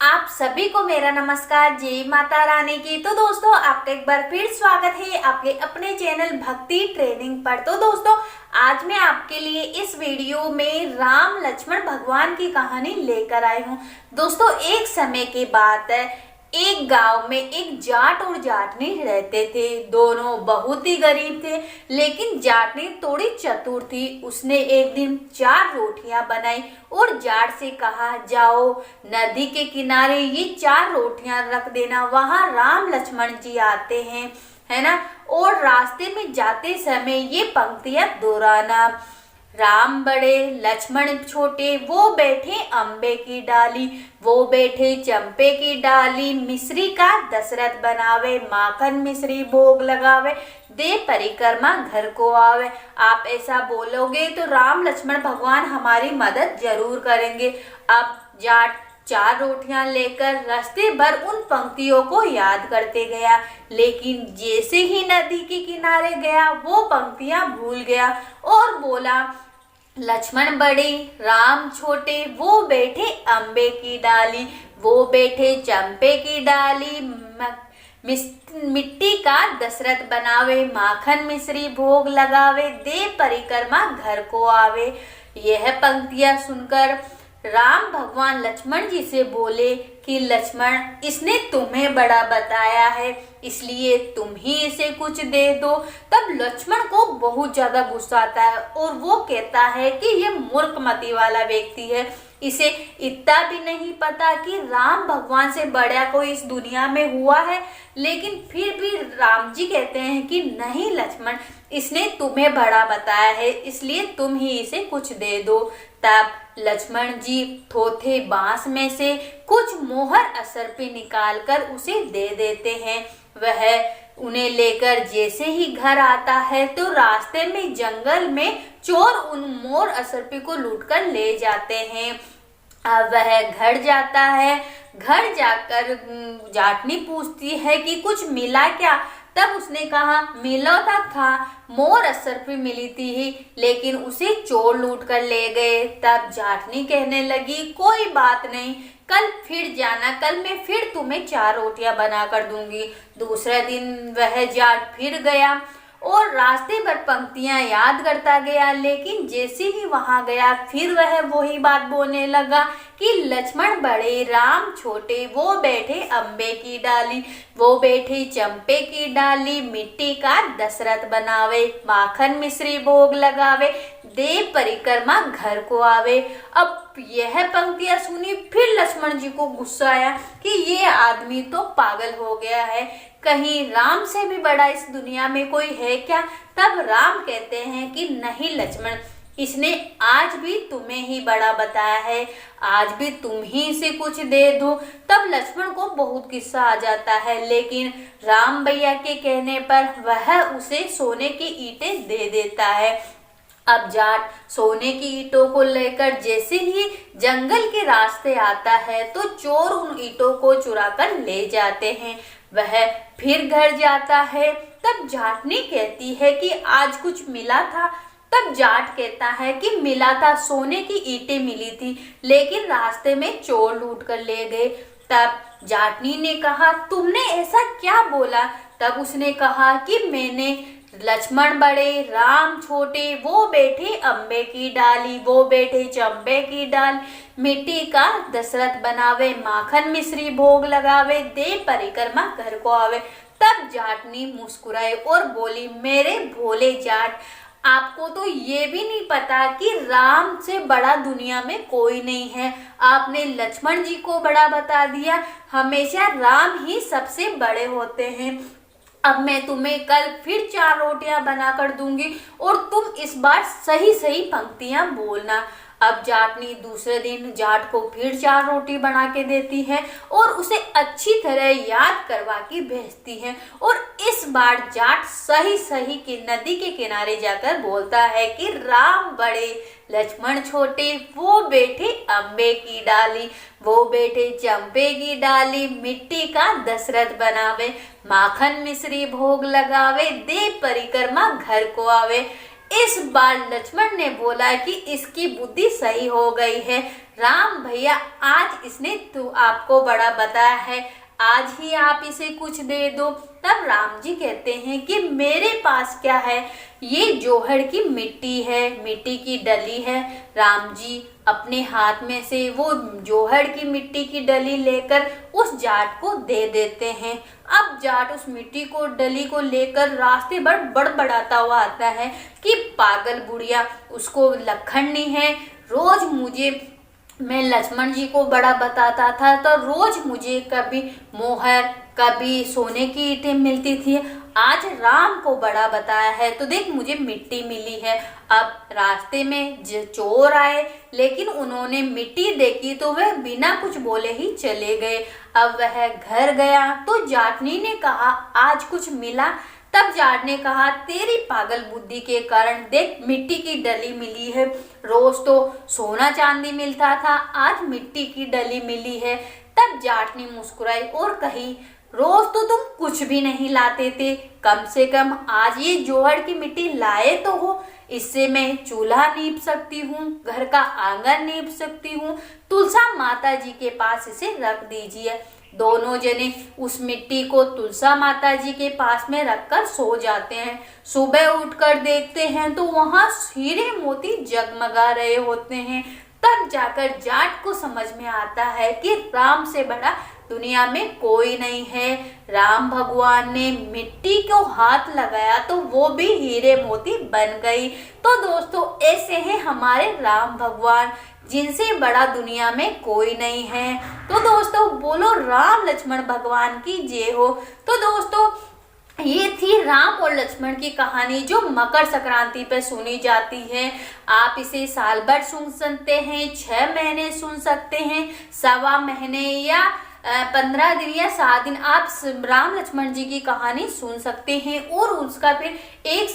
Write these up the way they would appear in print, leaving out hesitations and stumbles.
आप सभी को मेरा नमस्कार, जय माता रानी की। तो दोस्तों, आपका एक बार फिर स्वागत है आपके अपने चैनल भक्ति ट्रेनिंग पर। तो दोस्तों, आज मैं आपके लिए इस वीडियो में राम लक्ष्मण भगवान की कहानी लेकर आई हूँ। दोस्तों, एक समय की बात है, एक गांव में एक जाट और जाटनी रहते थे। दोनों बहुत ही गरीब थे, लेकिन जाटनी थोड़ी चतुर थी। उसने एक दिन 4 रोटियां बनाई और जाट से कहा, जाओ नदी के किनारे ये 4 रोटियां रख देना, वहां राम लक्ष्मण जी आते हैं, है ना। और रास्ते में जाते समय ये पंक्तियां दोहराना, राम बड़े लक्ष्मण छोटे, वो बैठे अम्बे की डाली, वो बैठे चंपे की डाली, मिश्री का दशरथ बनावे, माखन मिश्री भोग लगावे, दे परिक्रमा घर को आवे। आप ऐसा बोलोगे तो राम लक्ष्मण भगवान हमारी मदद जरूर करेंगे। अब जाट 4 रोटियां लेकर रास्ते भर उन पंक्तियों को याद करते गया, लेकिन जैसे ही नदी के किनारे गया वो पंक्तियां भूल गया और बोला, लक्ष्मण बड़े राम छोटे, वो बैठे अम्बे की डाली, वो बैठे चंपे की डाली, मिट्टी का दशरथ बनावे, माखन मिश्री भोग लगावे, दे परिक्रमा घर को आवे। यह पंक्तियां सुनकर राम भगवान लक्ष्मण जी से बोले कि लक्ष्मण, इसने तुम्हें बड़ा बताया है, इसलिए तुम ही इसे कुछ दे दो। तब लक्ष्मण को बहुत ज्यादा गुस्सा आता है और वो कहता है कि ये मूर्खमती वाला व्यक्ति है, इसे इतना भी नहीं पता कि राम भगवान से बड़ा कोई इस दुनिया में हुआ है। लेकिन फिर भी राम जी कहते हैं कि नहीं लक्ष्मण, इसने तुम्हें बड़ा बताया है, इसलिए तुम ही इसे कुछ दे दो। तब लक्ष्मण जी थोथे बांस में से कुछ मोहर असरपी निकालकर उसे दे देते हैं। वह उन्हें लेकर जैसे ही घर आता है तो रास्ते में जंगल में चोर उन मोर असरपी को लूटकर ले जाते हैं। अब वह घर जाता है। घर जाकर जाटनी पूछती है कि कुछ मिला क्या। तब उसने कहा, मिला था, मोर असरपी मिली थी, लेकिन उसे चोर लूट कर ले गए। तब जाटनी कहने लगी, कोई बात नहीं, कल फिर जाना, कल मैं फिर तुम्हें 4 रोटियां बना कर दूंगी। दूसरे दिन वह जाट फिर गया और रास्ते भर पंक्तियां याद करता गया, लेकिन जैसे ही वहां गया फिर वह वही बात बोलने लगा कि लक्ष्मण बड़े राम छोटे, वो बैठे अम्बे की डाली, वो बैठे चंपे की डाली, मिट्टी का दशरथ बनावे, माखन मिश्री भोग लगावे, दे परिक्रमा घर को आवे। अब यह पंक्तियां सुनी फिर लक्ष्मण जी को गुस्सा आया कि ये आदमी तो पागल हो गया है, कहीं राम से भी बड़ा इस दुनिया में कोई है क्या। तब राम कहते हैं कि नहीं लक्ष्मण, इसने आज भी तुम्हें ही बड़ा बताया है, आज भी तुम ही इसे कुछ दे दो। तब लक्ष्मण को बहुत गुस्सा आ जाता है, लेकिन राम भैया के कहने पर वह उसे सोने की ईंटें दे देता है। अब जाट सोने की ईंटों को लेकर जैसे ही जंगल के रास्ते आता है तो चोर उन ईंटों को चुरा कर ले जाते हैं। वह फिर घर जाता है। तब जाटनी कहती है कि आज कुछ मिला था। तब जाट कहता है कि मिला था, सोने की ईंटें मिली थी, लेकिन रास्ते में चोर लूट कर ले गए। तब जाटनी ने कहा, तुमने ऐसा क्या बोला। तब उसने कहा कि मैंने लक्ष्मण बड़े राम छोटे, वो बैठे अम्बे की डाली, वो बैठे चंपे की डाल, मिट्टी का दशरथ बनावे, माखन मिश्री भोग लगावे, दे परिक्रमा घर को आवे। तब जाटनी मुस्कुराई और बोली, मेरे भोले जाट, आपको तो ये भी नहीं पता कि राम से बड़ा दुनिया में कोई नहीं है। आपने लक्ष्मण जी को बड़ा बता दिया, हमेशा राम ही सबसे बड़े होते हैं। अब मैं तुम्हें कल फिर 4 रोटियां बनाकर दूंगी और तुम इस बार सही सही पंक्तियां बोलना। अब जाटनी दूसरे दिन जाट को फिर 4 रोटी बना के देती है और उसे अच्छी तरह याद करवा के भेजती है। और इस बार जाट सही सही के नदी के किनारे जाकर बोलता है कि राम बड़े लक्ष्मण छोटे, वो बैठे अम्बे की डाली, वो बैठे चंपे की डाली, मिट्टी का दशरथ बनावे, माखन मिश्री भोग लगावे, दे परिक्रमा घर को आवे। इस बार लक्ष्मण ने बोला कि इसकी बुद्धि सही हो गई है, राम भैया आज इसने तो आपको बड़ा बताया है, आज ही आप इसे कुछ दे दो। तब राम जी कहते हैं कि मेरे पास क्या है, ये जोहड़ की मिट्टी है, मिट्टी की डली है। राम जी अपने हाथ में से वो जोहड़ की मिट्टी की डली लेकर उस जाट को दे देते हैं। अब जाट उस मिट्टी को डली को लेकर रास्ते भर बड़बड़ाता हुआ आता है कि पागल बुढ़िया, उसको लखननी है, रोज मुझे, मैं लक्ष्मण जी को बड़ा बताता था तो रोज मुझे कभी मोहर कभी सोने की ईंटें मिलती थी, आज राम को बड़ा बताया है तो देख मुझे मिट्टी मिली है। अब रास्ते में चोर आए लेकिन उन्होंने मिट्टी देखी तो वह बिना कुछ बोले ही चले गए। अब वह घर गया तो जाटनी ने कहा आज कुछ मिला। तब जाट ने कहा तेरी पागल बुद्धि के कारण देख मिट्टी की डली मिली है, रोज तो सोना चांदी मिलता था, आज मिट्टी की डली मिली है। तब जाट ने मुस्कुराई और कही रोज तो तुम कुछ भी नहीं लाते थे, कम से कम आज ये जोहड़ की मिट्टी लाए तो हो, इससे मैं चूल्हा नीप सकती हूँ, घर का आंगन नीप सकती हूँ, तुलसा माता जी के पास इसे रख दीजिए। दोनों जने उस मिट्टी को तुलसा माता जी के पास में रखकर सो जाते हैं। सुबह उठकर देखते हैं तो वहां हीरे मोती जगमगा रहे होते हैं। तब जाकर जाट को समझ में आता है कि राम से बड़ा दुनिया में कोई नहीं है। राम भगवान ने मिट्टी को हाथ लगाया तो वो भी हीरे मोती बन गई। तो दोस्तों ऐसे हैं हमारे राम भगवान, जिनसे बड़ा दुनिया में कोई नहीं है। तो दोस्तों बोलो राम लक्ष्मण भगवान की जय हो। तो दोस्तों ये थी राम और लक्ष्मण की कहानी जो मकर संक्रांति पे सुनी जाती है। आप इसे साल भर सुन सकते हैं, 6 महीने सुन सकते हैं, सवा महीने या 15 दिन या 7 दिन आप राम लक्ष्मण जी की कहानी सुन सकते हैं और उसका फिर 1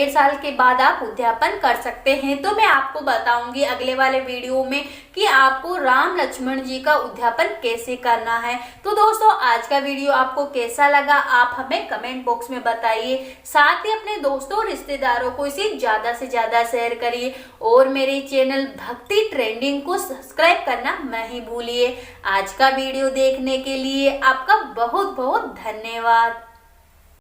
साल के बाद आप उद्यापन कर सकते हैं। तो मैं आपको बताऊंगी अगले वाले वीडियो में कि आपको राम लक्ष्मण जी का उद्यापन कैसे करना है। तो दोस्तों आज का वीडियो आपको कैसा लगा आप हमें कमेंट बॉक्स में बताइए, साथ ही अपने दोस्तों और रिश्तेदारों को इसे ज्यादा से ज्यादा शेयर करिए और मेरे चैनल भक्ति ट्रेंडिंग को सब्सक्राइब करना नहीं भूलिए। आज का वीडियो देखने के लिए आपका बहुत बहुत धन्यवाद।